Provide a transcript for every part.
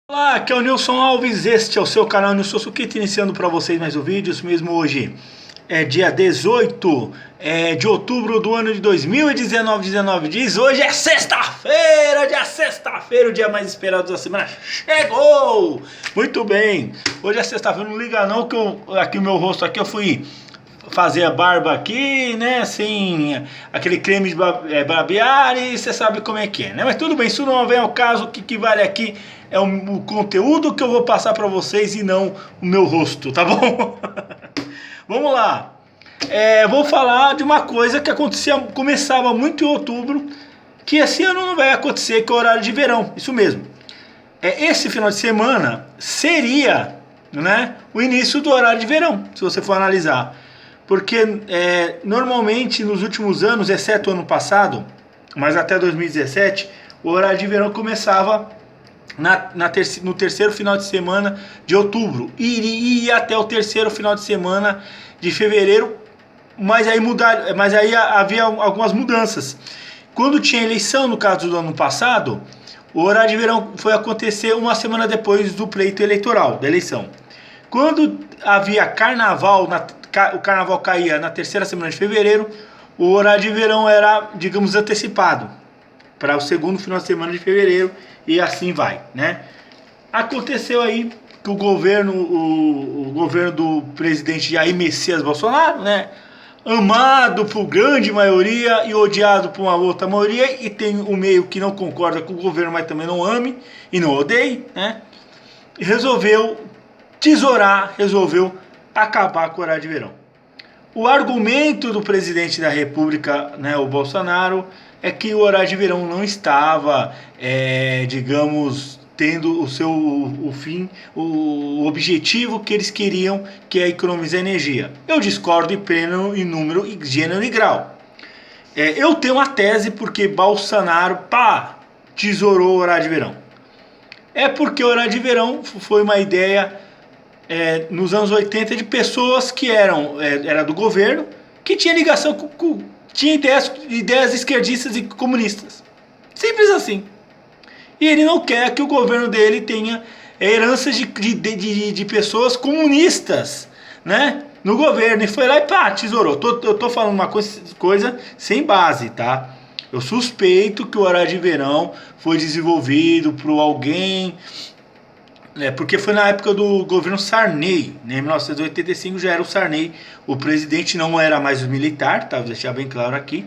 Olá, aqui é o Nilson Alves, este é o seu canal Nilson Sukita, iniciando para vocês mais um vídeo. Isso mesmo, hoje é dia 18 de outubro do ano de 2019, 19 dias. Hoje é sexta-feira, o dia mais esperado da semana chegou! Muito bem, hoje é sexta-feira, não liga não que aqui o meu rosto aqui eu fui fazer a barba aqui, né, assim, aquele creme de barbear, e você sabe como é que é, né? Mas tudo bem, isso não vem ao caso. O que vale aqui é o conteúdo que eu vou passar para vocês e não o meu rosto, tá bom? Vamos lá. Vou falar de uma coisa que começava muito em outubro, que esse ano não vai acontecer, que é o horário de verão, isso mesmo. Esse final de semana seria, né, o início do horário de verão, se você for analisar. Porque normalmente nos últimos anos, exceto o ano passado, mas até 2017, o horário de verão começava no terceiro final de semana de outubro e ia até o terceiro final de semana de fevereiro, mas aí havia algumas mudanças. Quando tinha eleição, no caso do ano passado, o horário de verão foi acontecer uma semana depois do pleito eleitoral, da eleição. Quando havia carnaval, o carnaval caía na terceira semana de fevereiro, o horário de verão era, digamos, antecipado para o segundo final de semana de fevereiro, e assim vai, né? Aconteceu aí que o governo do presidente Jair Messias Bolsonaro, né, amado por grande maioria e odiado por uma outra maioria, e tem um meio que não concorda com o governo, mas também não ame e não odeie, né? Resolveu acabar com o horário de verão. O argumento do presidente da República, né, o Bolsonaro, é que o horário de verão não estava, digamos, tendo o fim, o objetivo que eles queriam, que é economizar energia. Eu discordo em pleno, em número, em gênero e grau. Eu tenho uma tese porque Bolsonaro, tesourou o horário de verão. É porque o horário de verão foi uma ideia nos anos 80 de pessoas que era do governo, que tinha ligação tinha ideias esquerdistas e comunistas. Simples assim. E ele não quer que o governo dele tenha heranças de pessoas comunistas, né, no governo. E foi lá e tesourou. Eu tô falando uma coisa sem base, tá? Eu suspeito que o horário de verão foi desenvolvido por alguém, porque foi na época do governo Sarney, né? Em 1985 já era o Sarney, o presidente, não era mais o militar, tá? Vou deixar bem claro aqui.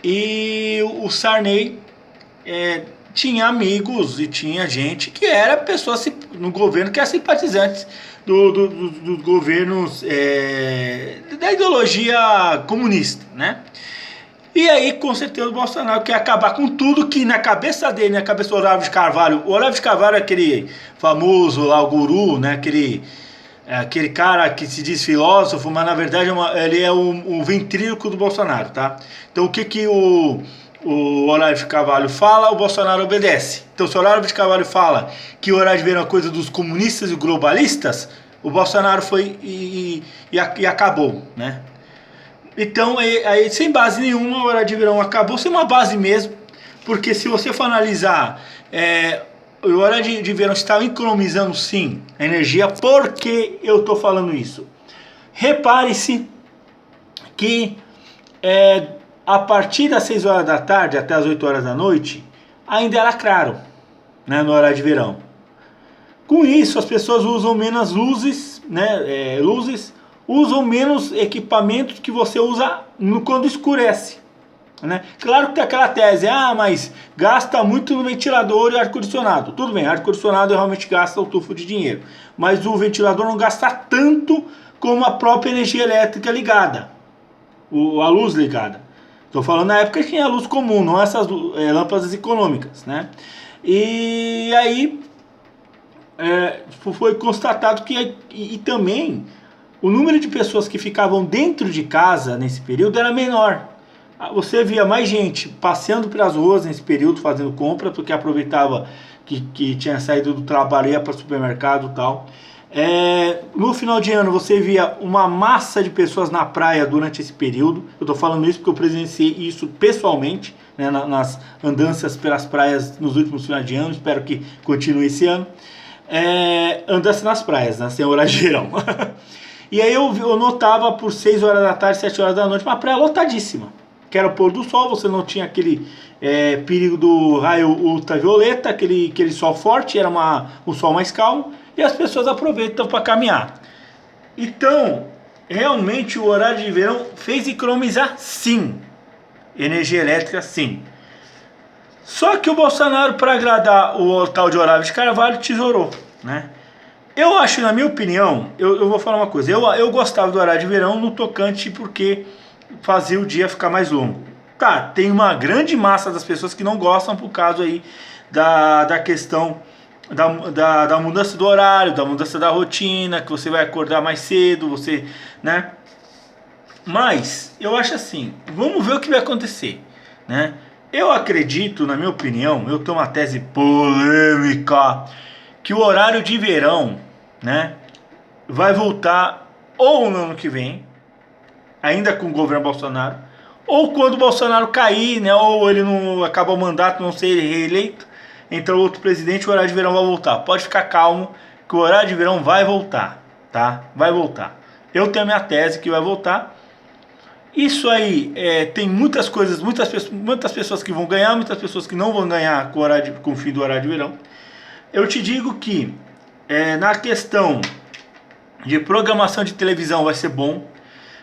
E o Sarney tinha amigos e tinha gente que era pessoas no governo que era simpatizantes dos governos da ideologia comunista, né? E aí, com certeza, o Bolsonaro quer acabar com tudo que na cabeça dele, na cabeça do Olavo de Carvalho. O Olavo de Carvalho é aquele famoso lá, o guru, né? Aquele cara que se diz filósofo, mas na verdade ele é o ventríloco do Bolsonaro, tá? Então o que o Olavo de Carvalho fala, o Bolsonaro obedece. Então se o Olavo de Carvalho fala que o horário de verão é uma coisa dos comunistas e globalistas, o Bolsonaro foi e acabou, né? Então, aí, sem base nenhuma, o horário de verão acabou, sem uma base mesmo, porque se você for analisar, o horário de verão está economizando sim a energia. Por que eu estou falando isso? Repare-se que a partir das 6 horas da tarde até as 8 horas da noite, ainda era claro, né, no horário de verão. Com isso, as pessoas usam menos luzes, né, usam menos equipamentos que você usa quando escurece, né? Claro que tem aquela tese, mas gasta muito no ventilador e ar-condicionado. Tudo bem, ar-condicionado realmente gasta o tufo de dinheiro, mas o ventilador não gasta tanto como a própria energia elétrica ligada, a luz ligada. Estou falando na época que tinha luz comum, não essas lâmpadas econômicas, né? E aí foi constatado que e também o número de pessoas que ficavam dentro de casa nesse período era menor. Você via mais gente passeando pelas ruas nesse período, fazendo compra, porque aproveitava que tinha saído do trabalho, ia para o supermercado e tal. No final de ano você via uma massa de pessoas na praia durante esse período. Eu estou falando isso porque eu presenciei isso pessoalmente, né, nas andanças pelas praias nos últimos finais de ano. Espero que continue esse ano. andasse nas praias, né, sem horário de verão. E aí eu notava por 6 horas da tarde, 7 horas da noite, uma praia lotadíssima. Que era o pôr do sol, você não tinha aquele perigo do raio ultravioleta, aquele sol forte, era um sol mais calmo, e as pessoas aproveitam para caminhar. Então, realmente o horário de verão fez economizar, sim, energia elétrica, sim. Só que o Bolsonaro, para agradar o tal de Olavo de Carvalho, tesourou, né? Eu acho, na minha opinião, eu vou falar uma coisa, eu gostava do horário de verão no tocante porque fazia o dia ficar mais longo. Tá, tem uma grande massa das pessoas que não gostam por causa aí da questão da mudança do horário, da mudança da rotina, que você vai acordar mais cedo, você, né? Mas, eu acho assim, vamos ver o que vai acontecer, né? Eu acredito, na minha opinião, eu tenho uma tese polêmica, que o horário de verão, né, vai voltar ou no ano que vem, ainda com o governo Bolsonaro, ou quando o Bolsonaro cair, né, ou ele não acaba o mandato, não ser reeleito, entra outro presidente, o horário de verão vai voltar. Pode ficar calmo que o horário de verão vai voltar, tá? Vai voltar. Eu tenho a minha tese que vai voltar. Isso aí tem muitas coisas, muitas pessoas que vão ganhar, muitas pessoas que não vão ganhar com o fim do horário de verão. Eu te digo que na questão de programação de televisão vai ser bom,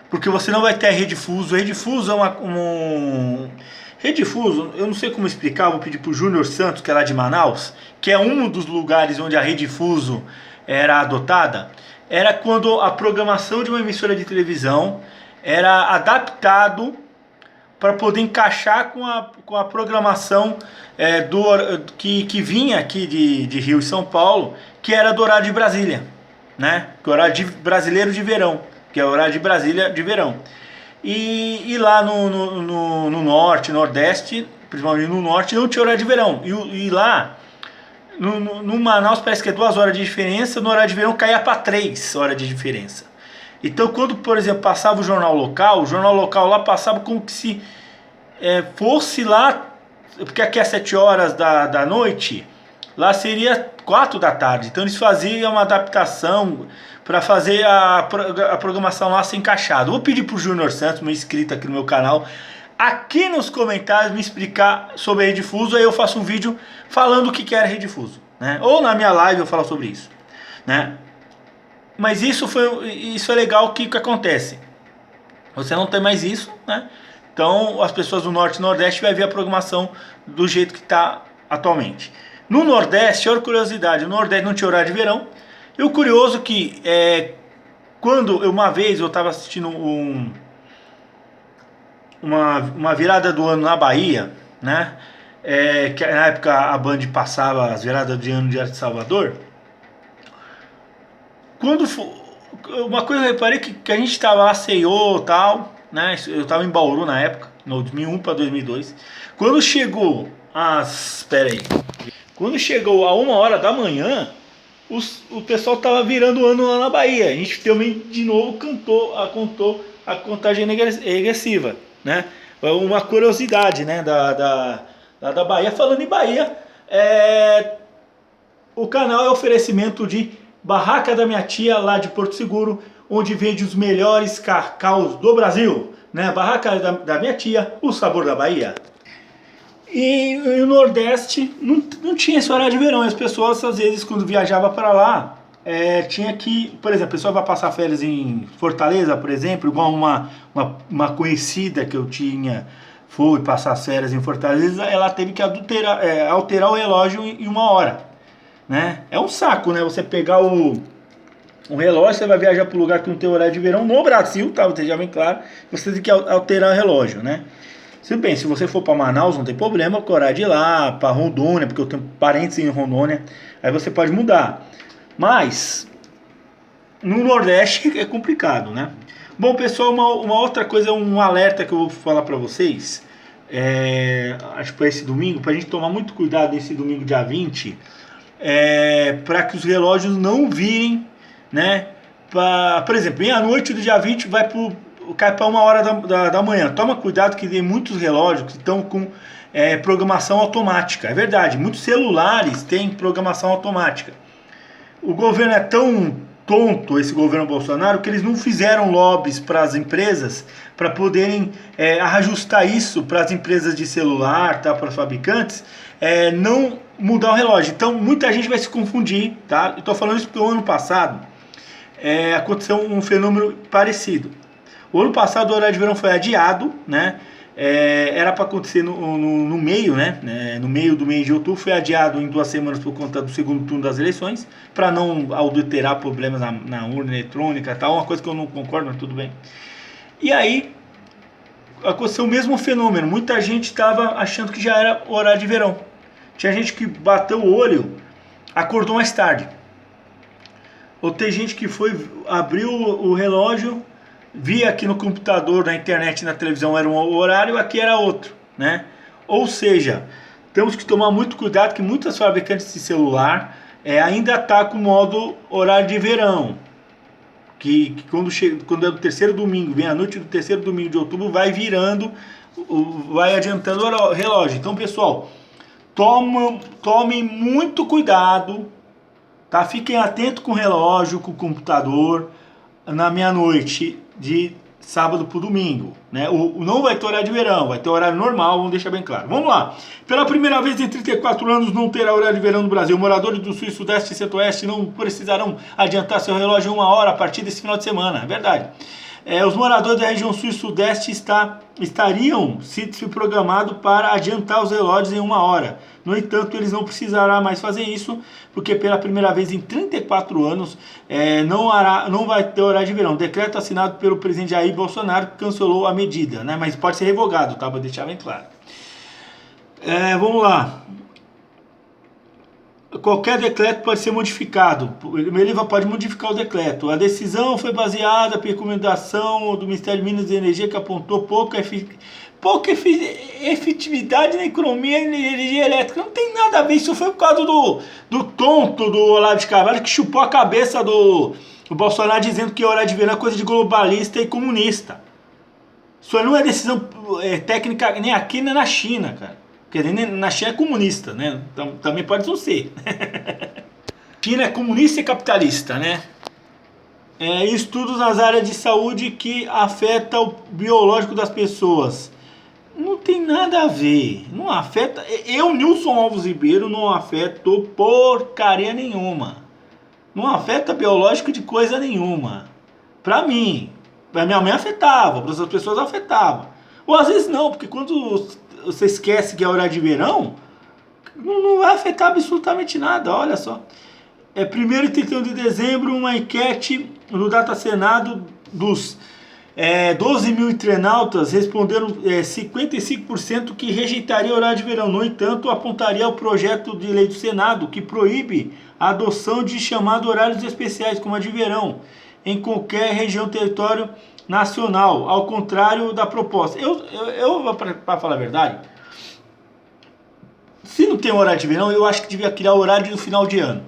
porque você não vai ter a Rede Fuso. Rede Fuso é Rede Fuso, eu não sei como explicar, vou pedir pro Júnior Santos, que é lá de Manaus, que é um dos lugares onde a Rede Fuso era adotada. Era quando a programação de uma emissora de televisão era adaptado para poder encaixar com a programação que vinha aqui de Rio e São Paulo, que era do horário de Brasília, né? Que é o horário brasileiro de verão, que é o horário de Brasília de verão. E lá no norte, nordeste, principalmente no norte, não tinha horário de verão. E lá, no Manaus parece que é 2 horas de diferença, no horário de verão caía para 3 horas de diferença. Então quando, por exemplo, passava o jornal local lá passava como que se fosse lá, porque aqui é 7 horas da noite, lá seria 4 da tarde. Então eles faziam uma adaptação para fazer a programação lá ser encaixada. Vou pedir pro Júnior Santos, meu inscrito aqui no meu canal, aqui nos comentários me explicar sobre a Rede Fuso. Aí eu faço um vídeo falando o que era Rede Fuso, né? Ou na minha live eu falo sobre isso, né? Mas isso é legal. O que acontece? Você não tem mais isso, né? Então as pessoas do Norte e Nordeste vai ver a programação do jeito que está atualmente. No Nordeste, olha a curiosidade, o Nordeste não tinha horário de verão. E o curioso que quando uma vez eu estava assistindo uma virada do ano na Bahia, né? Que na época a Band passava as viradas de ano de Salvador. Uma coisa eu reparei que a gente estava lá, ceiou e tal, né? Eu estava em Bauru na época, no 2001 para 2002. Quando chegou Quando chegou a 1 hora da manhã, o pessoal estava virando o ano lá na Bahia. A gente também de novo contou a contagem regressiva, né? Uma curiosidade, né? Da Bahia. Falando em Bahia, o canal é oferecimento de Barraca da Minha Tia, lá de Porto Seguro, onde vende os melhores cacau do Brasil, né? Barraca da Minha Tia, o sabor da Bahia. E o Nordeste não tinha esse horário de verão. As pessoas, às vezes, quando viajava para lá, tinha que... Por exemplo, a pessoa vai passar férias em Fortaleza, por exemplo, igual uma conhecida que eu tinha, foi passar as férias em Fortaleza, ela teve que alterar o relógio em 1 hora, né? É um saco, né? Você pegar o relógio, você vai viajar para um lugar que não tem horário de verão, no Brasil, tá? Esteja bem claro, você tem que alterar o relógio, né? Se você for para Manaus, não tem problema, com o horário de ir lá, para Rondônia, porque eu tenho parentes em Rondônia, aí você pode mudar. Mas no Nordeste é complicado, né? Bom, pessoal, uma outra coisa, um alerta que eu vou falar para vocês, acho que para esse domingo, para a gente tomar muito cuidado nesse domingo, dia 20, para que os relógios não virem, né? Por exemplo, meia-noite do dia 20 cai para 1 hora da manhã. Toma cuidado que tem muitos relógios que estão com programação automática. É verdade, muitos celulares têm programação automática. O governo é tão tonto, esse governo Bolsonaro, que eles não fizeram lobbies para as empresas para poderem ajustar isso para as empresas de celular, tá, para os fabricantes, não mudar o relógio. Então muita gente vai se confundir, tá? Eu estou falando isso porque o ano passado aconteceu um fenômeno parecido. O ano passado o horário de verão foi adiado, né? Era para acontecer no meio, né? No meio do mês de outubro, foi adiado em 2 semanas por conta do segundo turno das eleições, para não adulterar problemas na urna eletrônica e tal, uma coisa que eu não concordo, mas tudo bem. E aí aconteceu o mesmo fenômeno, muita gente estava achando que já era horário de verão. Tinha gente que bateu o olho, acordou mais tarde. Ou tem gente que abriu o relógio, via aqui no computador, na internet, na televisão era um horário, aqui era outro, né? Ou seja, temos que tomar muito cuidado que muitas fabricantes de celular ainda tá com o modo horário de verão, que quando é do terceiro domingo, vem a noite do terceiro domingo de outubro, vai virando, vai adiantando o relógio. Então, pessoal, tomem muito cuidado, tá? Fiquem atentos com o relógio, com o computador, na meia-noite de sábado para domingo, né? Não vai ter horário de verão, vai ter horário normal, vamos deixar bem claro. Vamos lá. Pela primeira vez em 34 anos não terá horário de verão no Brasil. Moradores do Sul, Sudeste e Centro-Oeste não precisarão adiantar seu relógio em 1 hora a partir desse final de semana, é verdade. Os moradores da região Sul e Sudeste estariam se programados para adiantar os relógios em 1 hora. No entanto, eles não precisarão mais fazer isso, porque pela primeira vez em 34 anos não vai ter horário de verão. Decreto assinado pelo presidente Jair Bolsonaro que cancelou a medida, né? Mas pode ser revogado, tá? Para deixar bem claro. Vamos lá. Qualquer decreto pode ser modificado. Ele pode modificar o decreto. A decisão foi baseada pela recomendação do Ministério de Minas e Energia, que apontou pouca efetividade na economia e energia elétrica. Não tem nada a ver. Isso foi por causa do tonto do Olavo de Carvalho, que chupou a cabeça do Bolsonaro, dizendo que horário de verão é coisa de globalista e comunista. Isso não é decisão técnica nem aqui nem na China, cara. Quer dizer, na China é comunista, né? Então, também pode não ser. China é comunista e capitalista, né? Estudos nas áreas de saúde que afetam o biológico das pessoas. Não tem nada a ver. Não afeta. Eu, Nilson Alves Ribeiro, não afeto porcaria nenhuma. Não afeta biológico de coisa nenhuma. Pra mim. Pra minha mãe afetava. Para outras pessoas afetava. Ou às vezes não, porque quando você esquece que é horário de verão, não vai afetar absolutamente nada, olha só. 1º e 31 de dezembro, uma enquete no Data Senado dos 12 mil internautas responderam 55% que rejeitaria o horário de verão. No entanto, apontaria o projeto de lei do Senado que proíbe a adoção de chamados horários especiais, como a de verão, em qualquer região, território nacional, ao contrário da proposta. Para falar a verdade, se não tem horário de verão, eu acho que devia criar o horário do final de ano.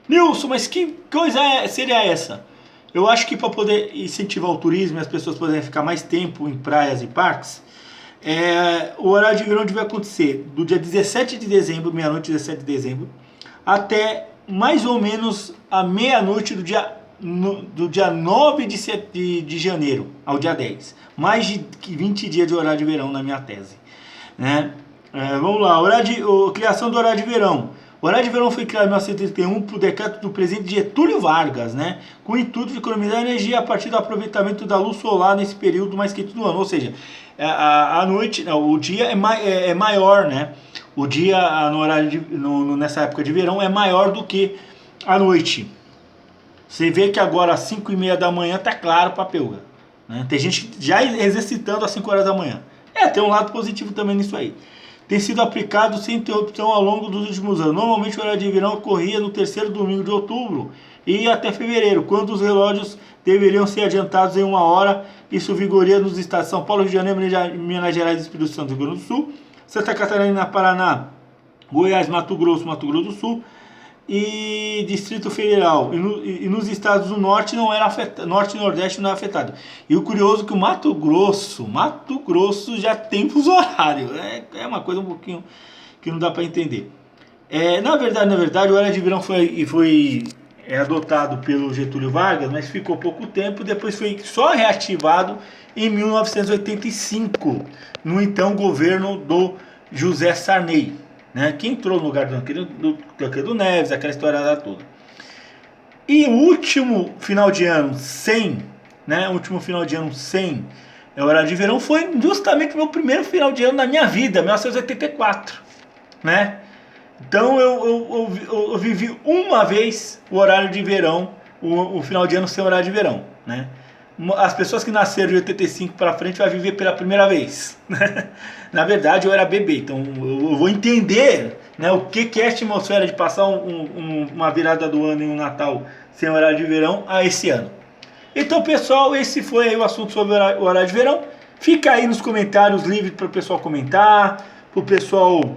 Nilson, mas que coisa seria essa? Eu acho que para poder incentivar o turismo e as pessoas poderem ficar mais tempo em praias e parques, o horário de verão devia acontecer do dia 17 de dezembro, meia-noite 17 de dezembro, até mais ou menos a meia-noite do dia 9 de janeiro ao dia 10. Mais de 20 dias de horário de verão na minha tese, né? Vamos lá, criação do horário de verão. O horário de verão foi criado em 1931 por decreto do presidente Getúlio Vargas, né? Com o intuito de economizar energia a partir do aproveitamento da luz solar nesse período mais quente do ano. Ou seja, a noite, não, o dia é maior, né? O dia nessa época de verão é maior do que a noite. Você vê que agora às 5h30 da manhã tá claro para peuga, né? Tem gente já exercitando às 5 horas da manhã. Tem um lado positivo também nisso aí. Tem sido aplicado sem interrupção ao longo dos últimos anos. Normalmente o horário de verão ocorria no terceiro domingo de outubro e até fevereiro, quando os relógios deveriam ser adiantados em 1 hora. Isso vigoria nos estados de São Paulo, Rio de Janeiro, Minas Gerais, Espírito Santo, Rio Grande do Sul, Santa Catarina, Paraná, Goiás, Mato Grosso do Sul e Distrito Federal. E nos estados do Norte não era Norte e Nordeste não era afetado. E o curioso é que o Mato Grosso já tem fuso horário. É uma coisa um pouquinho que não dá para entender. Na verdade, o horário de verão foi adotado pelo Getúlio Vargas, mas ficou pouco tempo, depois foi só reativado em 1985, no então governo do José Sarney, né, que entrou no lugar do Tancredo Neves, aquela história toda. E o último final de ano sem, né, o horário de verão foi justamente o meu primeiro final de ano na minha vida, 1984, né? Então eu vivi uma vez o horário de verão, o final de ano sem horário de verão, né? As pessoas que nasceram de 85 para frente vai viver pela primeira vez, né? Na verdade eu era bebê, então eu vou entender, né, o que é a atmosfera de passar uma virada do ano e um Natal sem horário de verão a esse ano. Então, pessoal, esse foi aí o assunto sobre o horário de verão. Fica aí nos comentários livre para o pessoal comentar, para o pessoal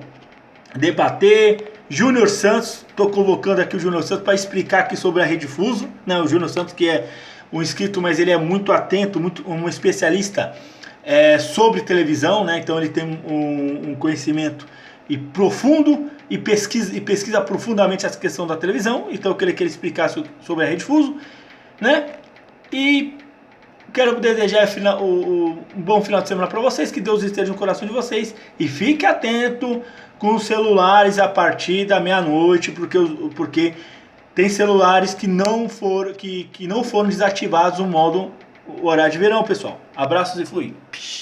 debater. Júnior Santos, estou convocando aqui o Júnior Santos para explicar aqui sobre a Rede Fuso, né? O Júnior Santos, que é um inscrito, mas ele é muito atento, um especialista sobre televisão, né? Então ele tem um conhecimento profundo e pesquisa profundamente essa questão da televisão. Então eu queria que ele explicasse sobre a Rede Fuso, né? E quero desejar um bom final de semana para vocês, que Deus esteja no coração de vocês, e fique atento com os celulares a partir da meia-noite, porque tem celulares que não foram desativados o horário de verão, pessoal. Abraços e fui.